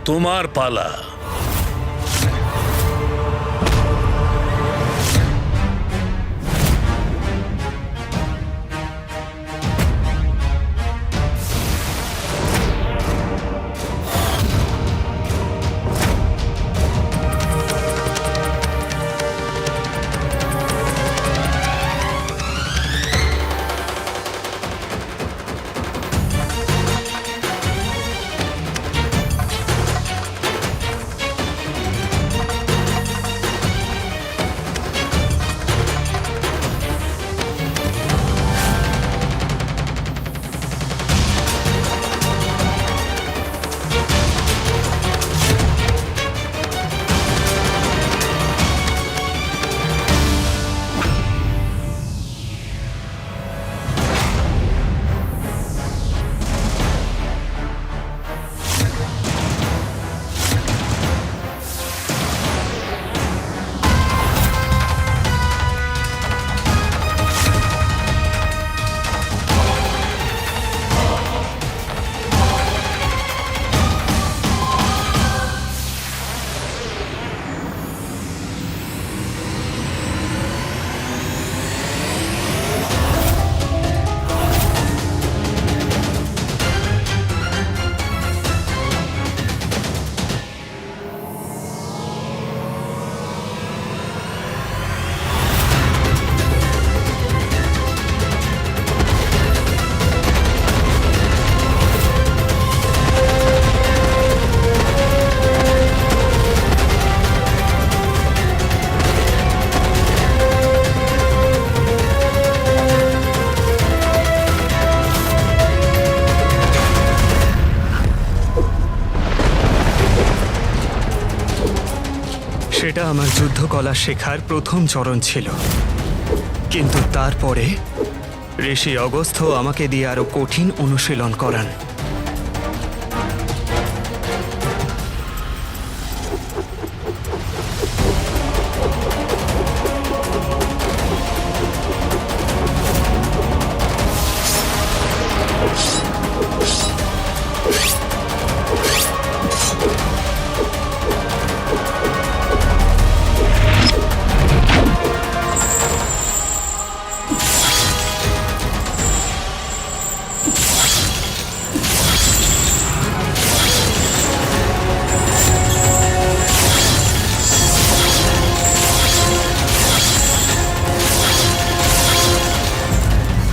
তোমার পালা। সেটা আমার যুদ্ধকলা শেখার প্রথম চরণ ছিল, কিন্তু তারপরে ঋষি অগস্ত্য আমাকে দিয়ে আরো কঠিন অনুশীলন করান।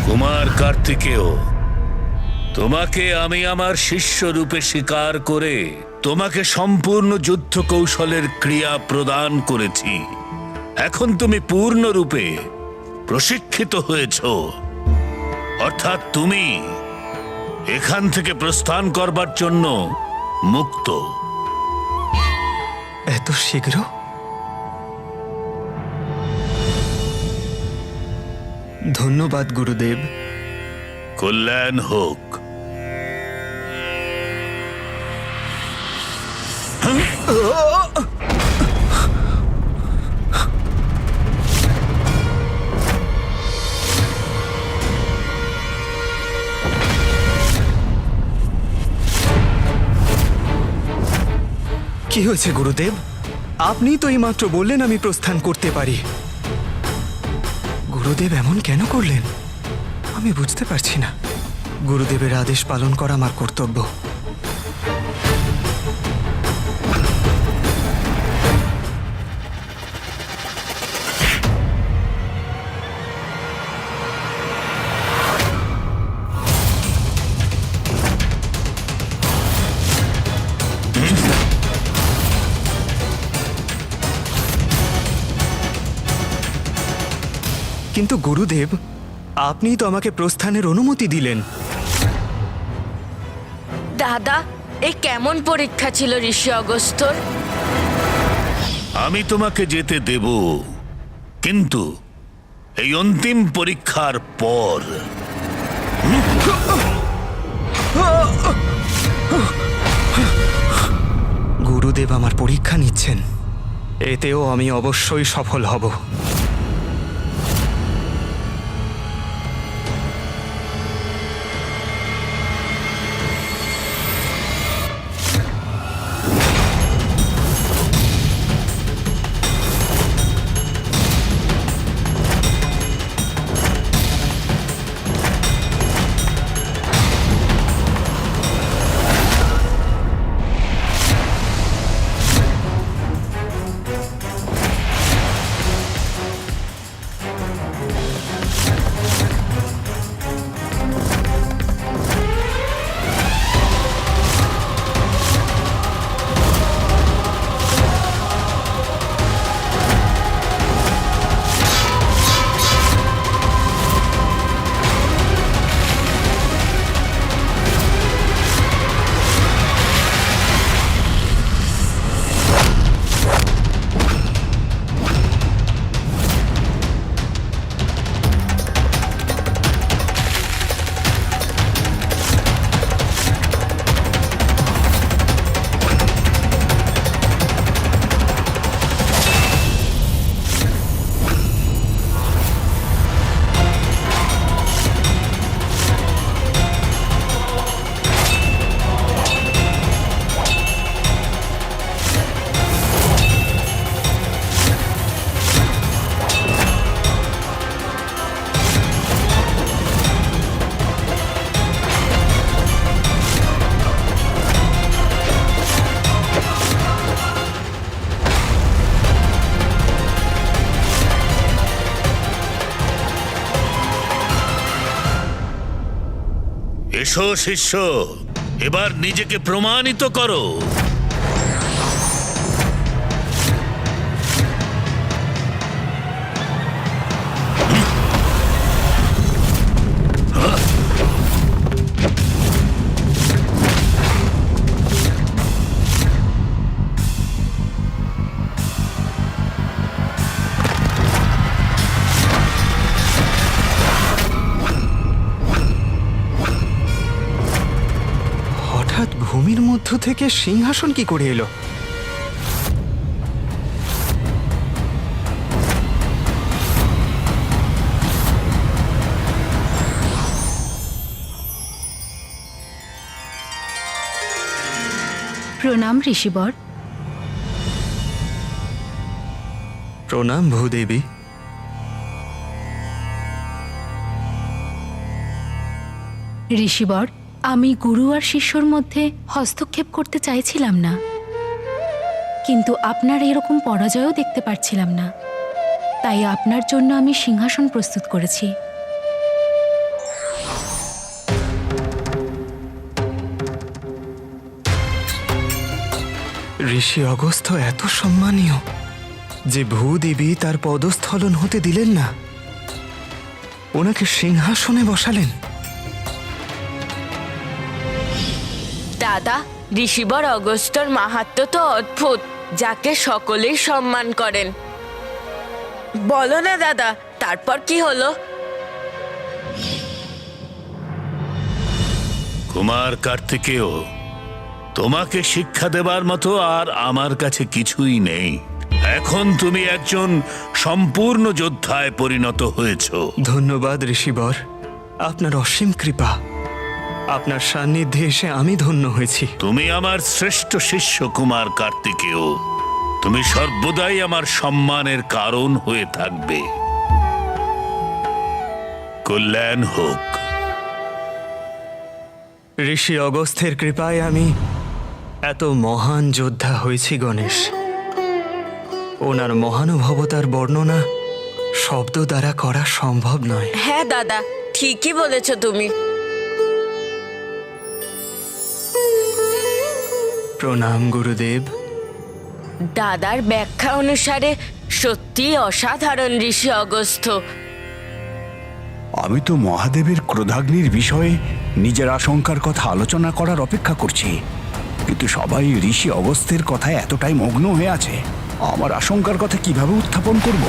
কুমার কার্তিকেয়, তোমাকে আমি আমার শিষ্য রূপে স্বীকার করে তোমাকে সম্পূর্ণ যুদ্ধ কৌশলের ক্রিয়া প্রদান করেছি। এখন তুমি পূর্ণরূপে প্রশিক্ষিত হয়েছ, অর্থাৎ তুমি এখান থেকে প্রস্থান করবার জন্য মুক্ত। এত শীঘ্র? ধন্যবাদ গুরুদেব। কল্যাণ হোক। কি হয়েছে গুরুদেব? আপনি তো এইমাত্র বললেন আমি প্রস্থান করতে পারি। গুরুদেব এমন কেন করলেন আমি বুঝতে পারছি না। গুরুদেবের আদেশ পালন করা আমার কর্তব্য। কিন্তু গুরুদেব, আপনি তো আমাকে প্রস্থানের অনুমতি দিলেন। দাদা, এ কেমন পরীক্ষা ছিল ঋষি অগস্ত্যর? আমি তোমাকে যেতে দেব, কিন্তু এই অন্তিম পরীক্ষার পর। গুরুদেব আমার পরীক্ষা নিচ্ছেন, এতেও আমি অবশ্যই সফল হব। এসো শিষ্য, এবার নিজেকে প্রমাণিত করো। হঠাৎ ভূমির মধ্য থেকে সিংহাসন কি করে এলো? প্রণাম ঋষিবর। প্রণাম ভূদেবী। ঋষিবর, আমি গুরু আর শিষ্যর মধ্যে হস্তক্ষেপ করতে চাইছিলাম না, কিন্তু আপনার এরকম পরাজয়ও দেখতে পারছিলাম না, তাই আপনার জন্য আমি সিংহাসন প্রস্তুত করেছি। ঋষি অগস্ত্য এত সম্মানীয় যে ভূদেবী তার পদস্থলন হতে দিলেন না, ওনাকে সিংহাসনে বসালেন। দাদা, ঋষিবর অগস্ত্যর মাহাত্ম্য তো অদ্ভুত, যাকে সকলেই সম্মান করেন। বলো না দাদা, তারপর কি হলো? কুমার কার্তিকেয়, তোমাকে শিক্ষা দেবার মতো আর আমার কাছে কিছুই নেই। এখন তুমি একজন সম্পূর্ণ যোদ্ধায় পরিণত হয়েছ। ধন্যবাদ ঋষিবর, আপনার অসীম কৃপা। আপনার সান্নিধ্যে এসে আমি ধন্য হয়েছি। তুমি আমার শ্রেষ্ঠ শিষ্য কুমার কার্তিকেয়। তুমি সর্বদাই আমার সম্মানের কারণ হয়ে থাকবে। কল্যাণ হোক। ঋষি অগস্ত্যের কৃপায় আমি এত মহান যোদ্ধা হয়েছি গণেশ। ওনার মহানুভবতার বর্ণনা শব্দ দ্বারা করা সম্ভব নয়। হ্যাঁ দাদা, ঠিকই বলেছ তুমি। প্রণাম গুরুদেব। দাদার ব্যাখ্যা অনুসারে সত্যি অসাধারণ ঋষি অগস্ত্য। আমি তো মহাদেবের ক্রোধাগ্নির বিষয়ে নিজের আশঙ্কার কথা আলোচনা করার অপেক্ষা করছি, কিন্তু সবাই ঋষি অগস্ত্যের কথায় এতটাই মগ্ন হয়ে আছে, আমার আশঙ্কার কথা কিভাবে উত্থাপন করব?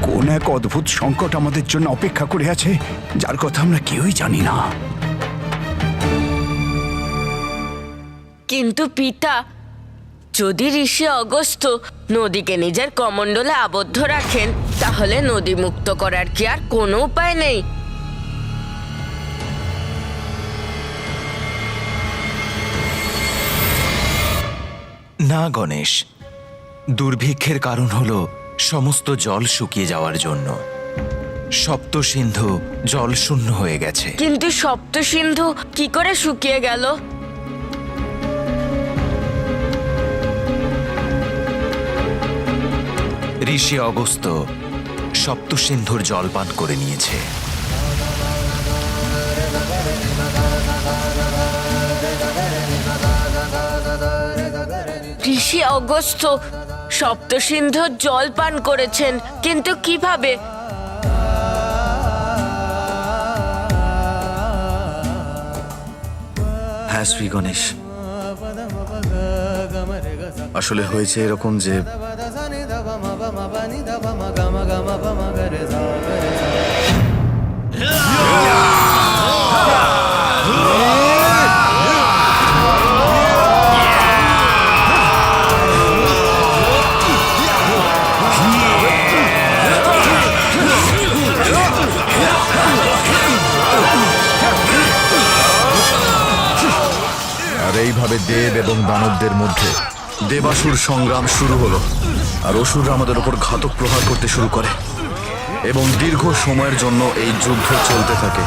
কোন এক অদ্ভুত সংকট আমাদের জন্য অপেক্ষা করে আছে, যার কথা আমরা কেউই জানি না। কিন্তু পিতা, যদি ঋষি অগস্ত্য নদীকে নিজের কমণ্ডলে আবদ্ধ রাখেন, তাহলে নদী মুক্ত করার কি আর কোনো উপায় নেই? না গণেশ, দুর্ভিক্ষের কারণ হলো সমস্ত জল শুকিয়ে যাওয়ার জন্য। সপ্ত সিন্ধু জল শূন্য হয়ে গেছে। কিন্তু সপ্ত সিন্ধু কি করে শুকিয়ে গেল? ঋষি অগস্ত্য সপ্ত সিন্ধুর জল পান করে নিয়েছে। ঋষি অগস্ত্য সপ্ত সিন্ধুর জল পান করেছেন, কিন্তু কিভাবে? হ্যাঁ শ্রী গণেশ, আসলে হয়েছে এরকম যে দেব এবং দানবদের মধ্যে দেবাসুর সংগ্রাম শুরু হলো, আর অসুররা আমাদের ওপর ঘাতক প্রহার করতে শুরু করে এবং দীর্ঘ সময়ের জন্য এই যুদ্ধ চলতে থাকে।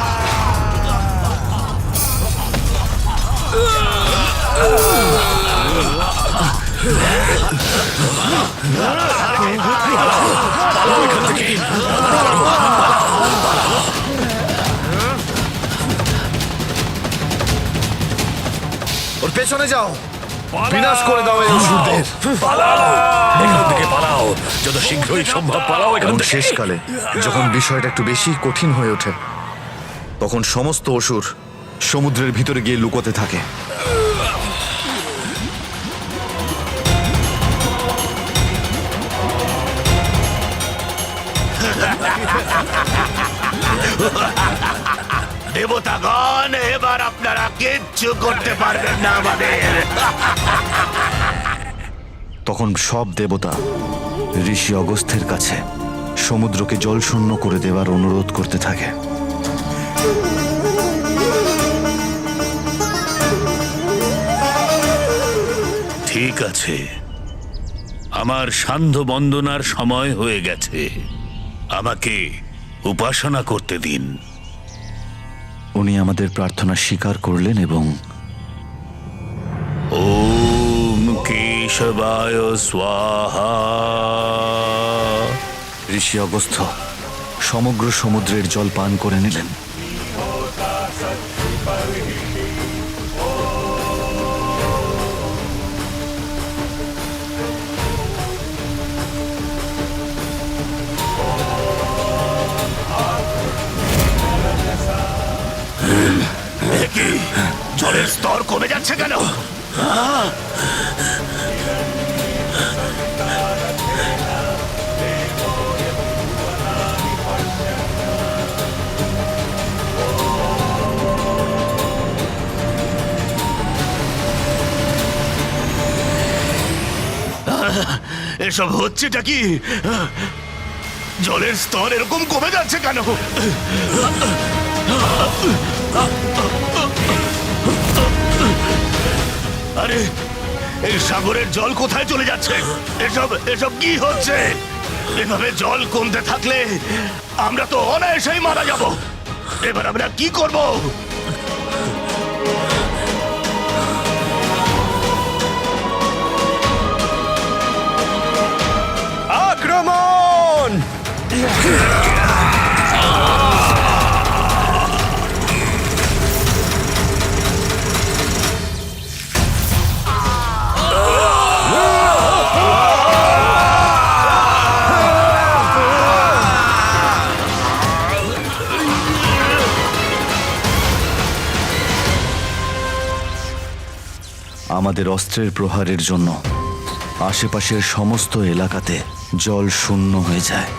ওর পেছনে যাও, বিনাশ করে দাও এই অসুরদের। এখান থেকে পালাও, যত শীঘ্রই সম্ভব পালাও এখান এবং থেকে। শেষকালে যখন বিষয়টা একটু বেশি কঠিন হয়ে ওঠে, তখন সমস্ত অসুর সমুদ্রের ভিতরে গিয়ে লুকোতে থাকে। দেবতাগণ, এবার আপনারা কিচ্ছু করতে পারবেন না আমাদের। তখন সব দেবতা ঋষি অগস্ত্যের কাছে সমুদ্রকে জলশূন্য করে দেওয়ার অনুরোধ করতে থাকে। ঠিক আছে, আমার সান্ধ্য বন্দনার সময় হয়ে গেছে, আমাকে উপাসনা করতে দিন। উনি আমাদের প্রার্থনা স্বীকার করলেন এবং ওম কেশবায় স্বাহা। ঋষি অগস্ত্য সমগ্র সমুদ্রের জল পান করে নিলেন। জলের স্তর কমে যাচ্ছে কেন? এসব হচ্ছেটা কি? জলের স্তর এরকম কমে যাচ্ছে কেন? আরে, এই সাগরের জল কোথায় চলে যাচ্ছে? এসব এসব কি হচ্ছে? এভাবে জল কমতে থাকলে আমরা তো অনায়াসেই মারা যাব। এবার আমরা কি করব? আক্রমণ! আমাদের অস্ত্রের প্রহারের জন্য আশেপাশের সমস্ত এলাকাতে জল শূন্য হয়ে যায়।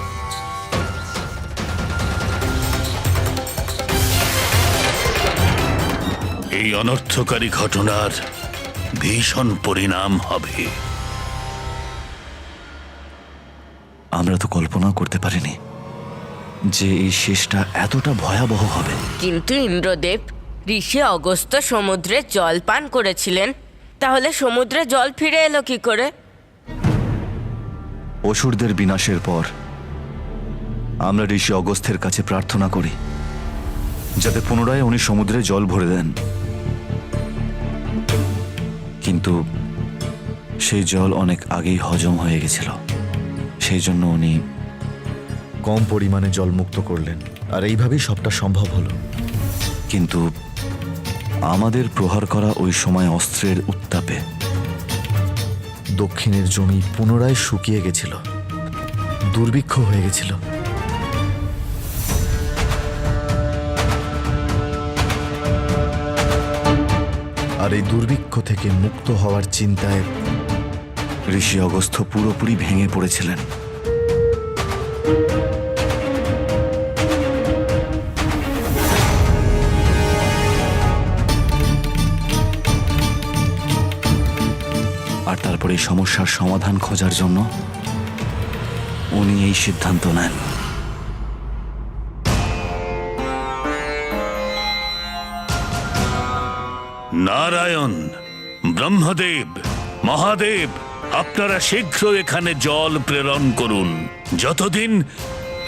এই অনর্থকারী ঘটনার ভীষণ পরিণাম হবে। আমরা তো কল্পনা করতে পারিনি যে এই শেষটা এতটা ভয়াবহ হবে। কিন্তু ইন্দ্রদেব, ঋষি অগস্ত্য সমুদ্রে জল পান করেছিলেন, তাহলে সমুদ্রে জল ফিরে এলো কি করে? অসুরদের বিনাশের পর আমরা ঋষি অগস্ত্যের কাছে প্রার্থনা করি যাতে পুনরায় উনি সমুদ্রে জল ভরে দেন, কিন্তু সেই জল অনেক আগেই হজম হয়ে গেছিল। সেই জন্য উনি কম পরিমাণে জল মুক্ত করলেন, আর এইভাবেই সবটা সম্ভব হলো। কিন্তু আমাদের প্রহার করা ওই সময় অস্ত্রের উত্তাপে দক্ষিণের জমি পুনরায় শুকিয়ে গেছিল, দুর্ভিক্ষ হয়ে গেছিল। আর এই দুর্ভিক্ষ থেকে মুক্ত হওয়ার চিন্তায় ঋষি অগস্ত্য পুরোপুরি ভেঙে পড়েছিলেন। আর তারপরে এই সমস্যার সমাধান খোঁজার জন্য উনি এই সিদ্ধান্ত নেন। নারায়ণ, ব্রহ্মদেব, মহাদেব, আপনারা শীঘ্র এখানে জল প্রেরণ করুন। যতদিন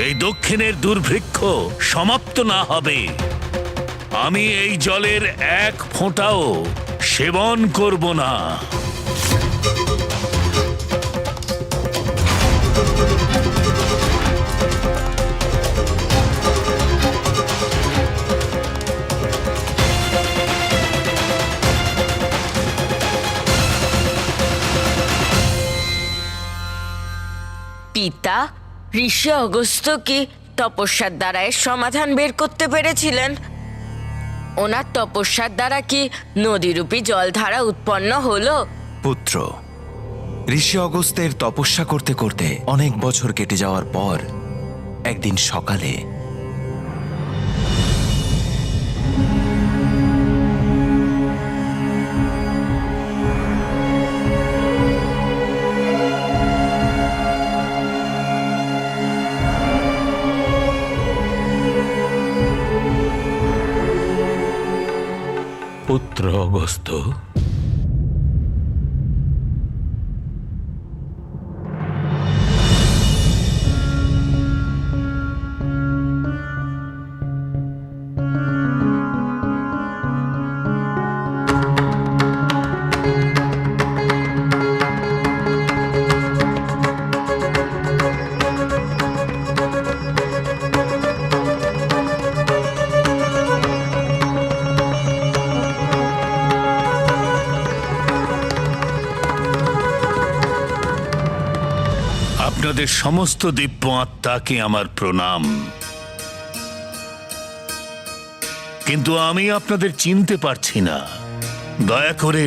এই দক্ষিণের দুর্ভিক্ষ সমাপ্ত না হবে, আমি এই জলের এক ফোঁটাও সেবন করব না। পিতা, ঋষি অগস্ত্য কি তপস্যার দ্বারা এর সমাধান বের করতে পেরেছিলেন? ওনার তপস্যার দ্বারা কি নদীরূপী জলধারা উৎপন্ন হলো? পুত্র, ঋষি অগস্ত্যের তপস্যা করতে করতে অনেক বছর কেটে যাওয়ার পর একদিন সকালে পুত্র অগস্ত্য, আপনাদের সমস্ত দিব্য আত্মাকে আমার প্রণাম। কিন্তু আমি আপনাদের চিনতে পারছি না। দয়া করে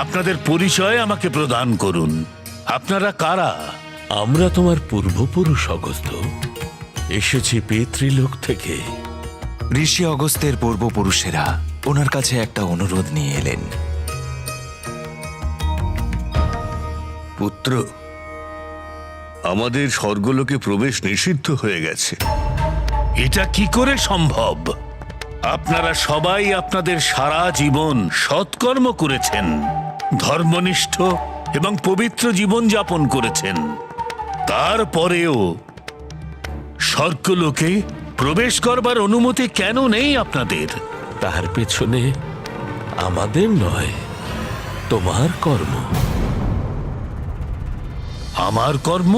আপনাদের পরিচয় আমাকে প্রদান করুন। আপনারা কারা? আমরা তোমার পূর্বপুরুষ অগস্ত্য, এসেছি পিতৃলোক থেকে। ঋষি অগস্ত্যের পূর্বপুরুষেরা ওনার কাছে একটা অনুরোধ নিয়ে এলেন। পুত্র, আমাদের স্বর্গলোকে প্রবেশ নিষিদ্ধ হয়ে গেছে। এটা কি করে সম্ভব? আপনারা সবাই আপনাদের সারা জীবন সৎকর্ম করেছেন, ধর্মনিষ্ঠ এবং পবিত্র জীবন যাপন করেছেন। তারপরেও স্বর্গলোকে প্রবেশ করবার অনুমতি কেন নেই আপনাদের? তার পেছনে আমাদের নয়, তোমার কর্ম। আমার কর্ম?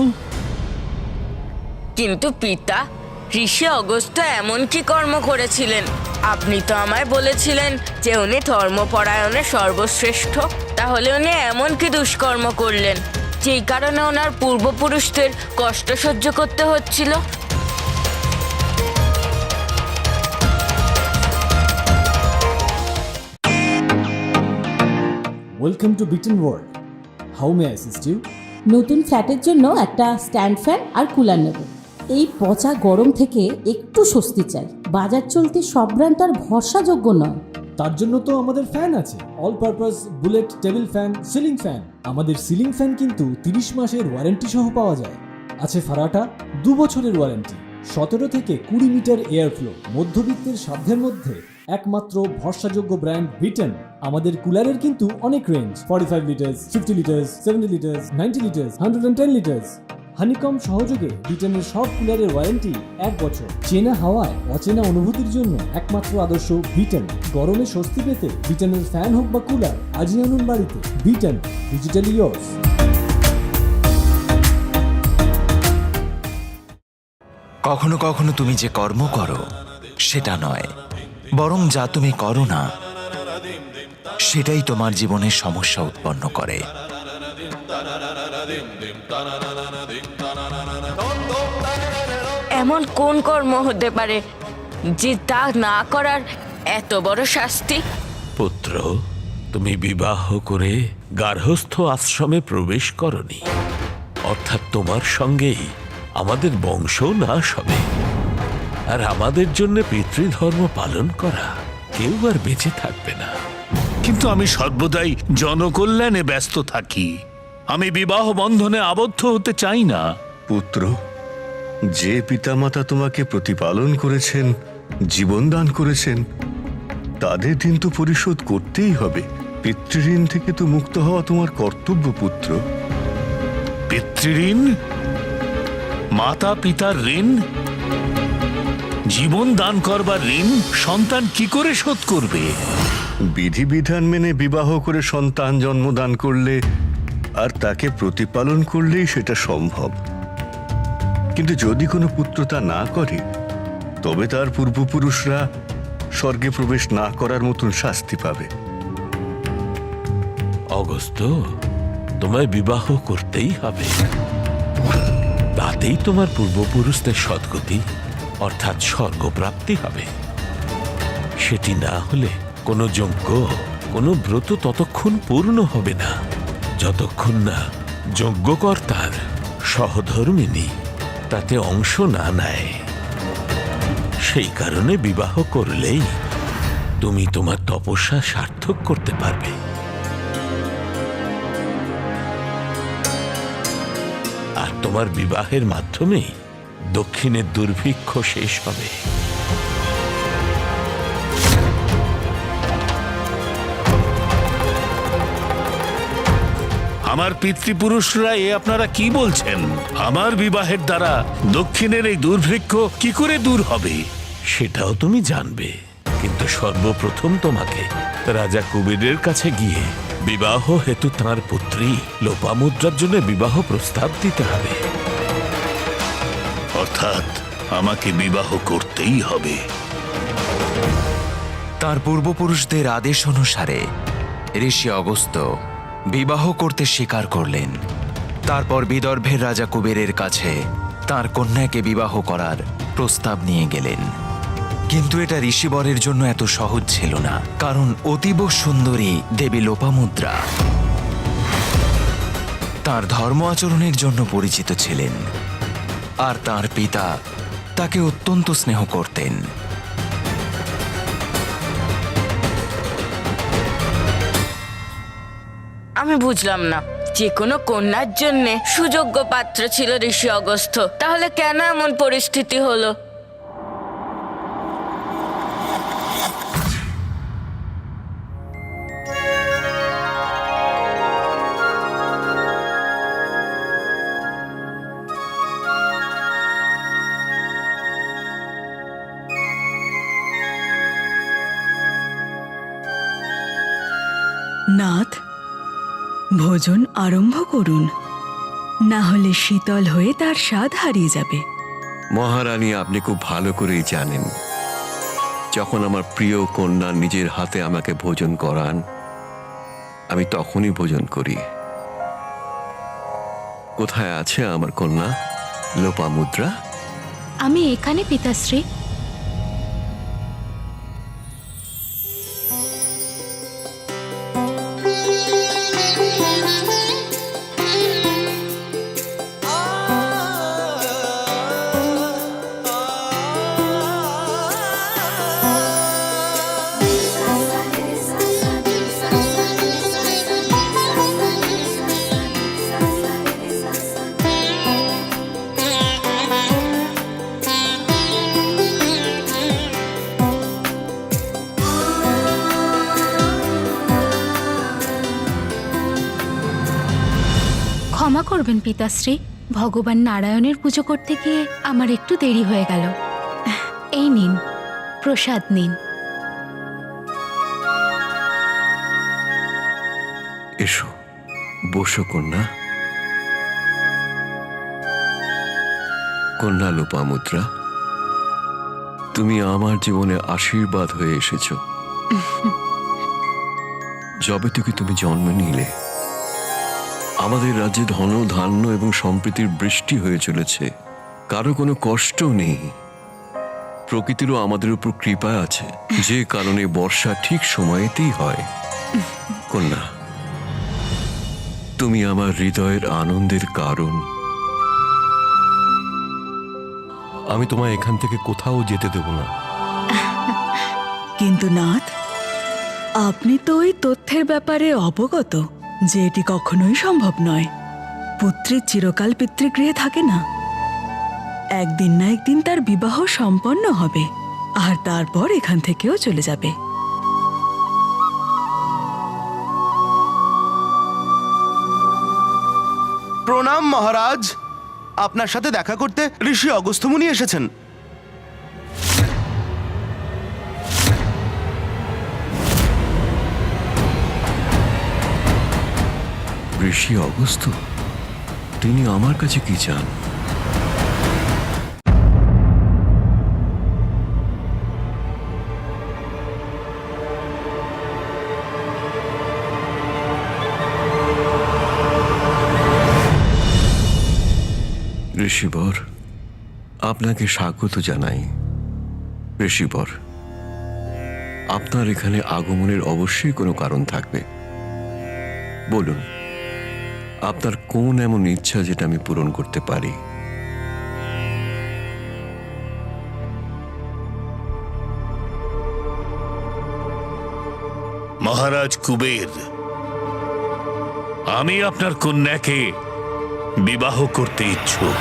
কিন্তু পিতা, ঋষি অগস্ত্য এমন কি কর্ম করেছিলেন? আপনি তো আমায় বলেছিলেন যে উনি ধর্মপরায়ণে সর্বশ্রেষ্ঠ। তাহলে উনি এমন কি দুষ্কর্ম করলেন যেই কারণে ওনার পূর্বপুরুষদের কষ্ট সহ্য করতে হচ্ছিল? ওয়েলকাম টু বিটেন world. How may I assist you? নতুন ফ্ল্যাটের জন্য একটা স্ট্যান্ড ফ্যান আর কুলার নেব। এই পচা গরম থেকে একটু স্বস্তি চাই। বাজার চলতে সব ব্র্যান্ড আর ভরসাযোগ্য নয়। তার জন্য তো আমাদের ফ্যান আছে, all purpose bullet table fan, ceiling fan. আমাদের সিলিং ফ্যান কিন্তু 30 মাসের ওয়ারেন্টি সহ পাওয়া যায়। আছে ফারাটা 2 বছরের ওয়ারেন্টি, 17 থেকে 20 মিটার এয়ার ফ্লো। মধ্যবিত্তের সাধ্যের মধ্যে একমাত্র ভরসাযোগ্য ব্র্যান্ড বিটেন। আমাদের কুলারের কিন্তু অনেক range, 45 litres, 50 litres, 70 litres, 90 litres, 110 litres. Honeycomb সহযোগে বিটেনের সব কুলারের ওয়ারেন্টি 1 বছর। চেনা হাওয়ায় অচেনা অনুভূতির জন্য একমাত্র আদর্শ বিটেন। গরমে স্বস্তি পেতে বিটেনের ফ্যান হোক বা কুলার, আজই আনুন বাড়িতে। Beaten, digitally yours. কখনো কখনো তুমি যে কর্ম করো সেটা নয়, বরং যা তুমি করো না সেটাই তোমার জীবনে সমস্যা উৎপন্ন করে। এমন কোন কর্ম হতে পারে যে তা না করার এত বড় শাস্তি? পুত্র, তুমি বিবাহ করে গার্হস্থ্য আশ্রমে প্রবেশ করনি, অর্থাৎ তোমার সঙ্গেই আমাদের বংশ নাশ হবে। আর আমাদের জন্য পিতৃধর্ম পালন করা কেউ আর বেঁচে থাকবে না। কিন্তু আমি সর্বদাই জনকল্যাণে ব্যস্ত থাকি। আমি বিবাহ বন্ধনে আবদ্ধ হতে চাই না। পুত্র, যে পিতামাতা তোমাকে প্রতিপালন করেছেন, জীবন দান করেছেন, তাদের দিন তো পরিশোধ করতেই হবে। পিতৃঋণ থেকে তো মুক্ত হওয়া তোমার কর্তব্য, পুত্র। পিতৃঋণ, মাতা পিতার ঋণ, জীবন দান করবার ঋণ সন্তান কি করে শোধ করবে? বিধিবিধান মেনে বিবাহ করে সন্তান জন্মদান করলে আর তাকে প্রতিপালন করলেই সেটা সম্ভব। কিন্তু যদি কোনো পুত্র তা না করে, তবে তার পূর্বপুরুষরা স্বর্গে প্রবেশ না করার মতন শাস্তি পাবে। অগস্ত্য, তোমায় বিবাহ করতেই হবে। তাতেই তোমার পূর্বপুরুষদের সদ্গতি অর্থাৎ স্বর্গপ্রাপ্তি হবে। সেটি না হলে কোনো যজ্ঞ, কোনো ব্রত ততক্ষণ পূর্ণ হবে না, যতক্ষণ না যজ্ঞকর্তার সহধর্মিণী তাতে অংশ না নেয়। সেই কারণে বিবাহ করলেই তুমি তোমার তপস্যা সার্থক করতে পারবে। আর তোমার বিবাহের মাধ্যমেই দক্ষিণের দুর্ভিক্ষ শেষ হবে। আমার পিতৃপুরুষরা এ আপনারা কি বলছেন? আমার বিবাহের দ্বারা দক্ষিণের এই দুর্ভিক্ষ কি করে দূর হবে? সেটাও তুমি জানবে, কিন্তু সর্বপ্রথম তোমাকে রাজা কুবেরের কাছে গিয়ে বিবাহ হেতু তাঁর পুত্রী লোপামুদ্রার জন্য বিবাহ প্রস্তাব দিতে হবে। অর্থাৎ আমাকে বিবাহ করতেই হবে। তার পূর্বপুরুষদের আদেশ অনুসারে ঋষি অগস্ত্য বিবাহ করতে স্বীকার করলেন। তারপর বিদর্ভের রাজা কুবেরের কাছে তার কন্যাকে বিবাহ করার প্রস্তাব নিয়ে গেলেন। কিন্তু এটা ঋষিবরের জন্য এত সহজ ছিল না, কারণ অতীব সুন্দরী দেবী লোপামুদ্রা তার ধর্ম আচরণের জন্য পরিচিত ছিলেন, আর তার পিতা তাকে অত্যন্ত স্নেহ করতেন। আমি বুঝলাম না, যে কোনো কন্যার জন্য সুযোগ্য পাত্র ছিল ঋষি অগস্ত্য, তাহলে কেন এমন পরিস্থিতি হলো? নাথ, ভোজন আরম্ভ করুন, না হলে শীতল হয়ে তার স্বাদ হারিয়ে যাবে। মহারানী, আপনি খুব ভালো করেই জানেন, যখন আমার প্রিয় কন্যা নিজের হাতে আমাকে ভোজন করান, আমি তখনই ভোজন করি। কোথায় আছে আমার কন্যা লোপামুদ্রা? আমি এখানে, পিতাশ্রী। ক্ষমা করবেন পিতাশ্রী, ভগবান নারায়ণের পুজো করতে গিয়ে আমার একটু দেরি হয়ে গেল। এই নিন, প্রসাদ নিন। এসো, বসো কন্যা। কন্যা লোপামুদ্রা, তুমি আমার জীবনে আশীর্বাদ হয়ে এসেছো। যবে থেকে তুমি জন্ম নিলে আমাদের রাজ্যে ধন ধান্য এবং সম্প্রীতির বৃষ্টি হয়ে চলেছে। কারো কোনো কষ্ট নেই। প্রকৃতিরও আমাদের উপর কৃপা আছে, যে কারণে বর্ষা ঠিক সময়েতেই হয়। কন্যা, তুমি আমার হৃদয়ের আনন্দের কারণ। আমি তোমায় এখান থেকে কোথাও যেতে দেব না। কিন্তু নাথ, আপনি তো ওই তথ্যের ব্যাপারে অবগত যে এটি কখনোই সম্ভব নয়। পুত্রের চিরকাল পিতৃগৃহে থাকে না। একদিন না একদিন তার বিবাহ সম্পন্ন হবে, আর তারপর এখান থেকেও চলে যাবে। প্রণাম মহারাজ, আপনার সাথে দেখা করতে ঋষি অগস্ত্য মুনি এসেছেন। ঋষি অগস্ত্য, তিনি আমার কাছে কি চান? ঋষিবর, আপনাকে স্বাগত জানাই। ঋষিবর, আপনার এখানে আগমনের অবশ্যই কোনো কারণ থাকবে। বলুন, আপনার কোন এমন ইচ্ছা যেটা আমি পূরণ করতে পারি? মহারাজ কুবের, আমি আপনার কন্যাকে বিবাহ করতে ইচ্ছুক।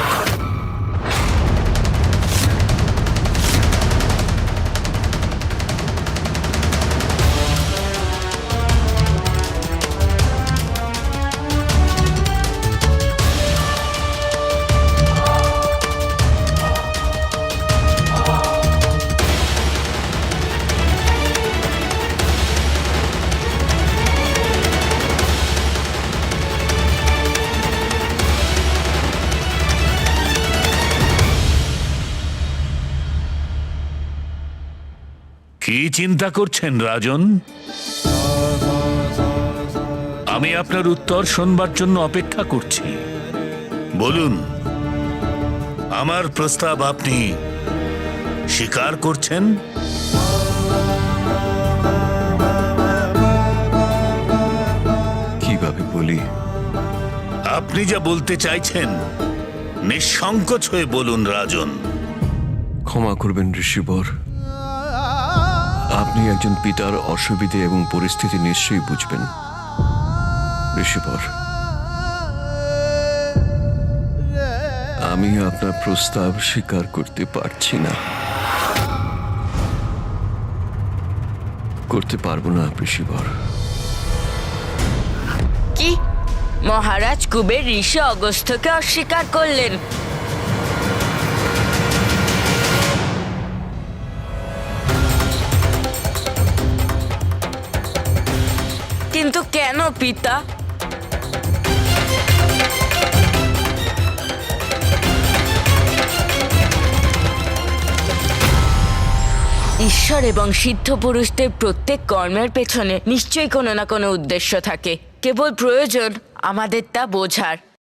কি চিন্তা করছেন রাজন? আমি আপনার উত্তর শুনবার জন্য অপেক্ষা করছি। বলুন, আমার প্রস্তাব আপনি স্বীকার করছেন? কিভাবে বলি? আপনি যা বলতে চাইছেন নিঃসংকোচ হয়ে বলুন রাজন। ক্ষমা করবেন ঋষিবর, আপনি একজন পিতার অসুবিধে এবং পরিস্থিতি নিশ্চয়ই বুঝবেন। ঋষিবর, আমি আপনার প্রস্তাব স্বীকার করতে পারছি না, করতে পারবো না ঋষিবর। কি? মহারাজ কুবের ঋষি অগস্ত্যকে অস্বীকার করলেন? কিন্তু কেন পিতা? ঈশ্বর এবং সিদ্ধ পুরুষদের প্রত্যেক কর্মের পেছনে নিশ্চয়ই কোনো না কোনো উদ্দেশ্য থাকে, কেবল প্রয়োজন আমাদের তা বোঝার।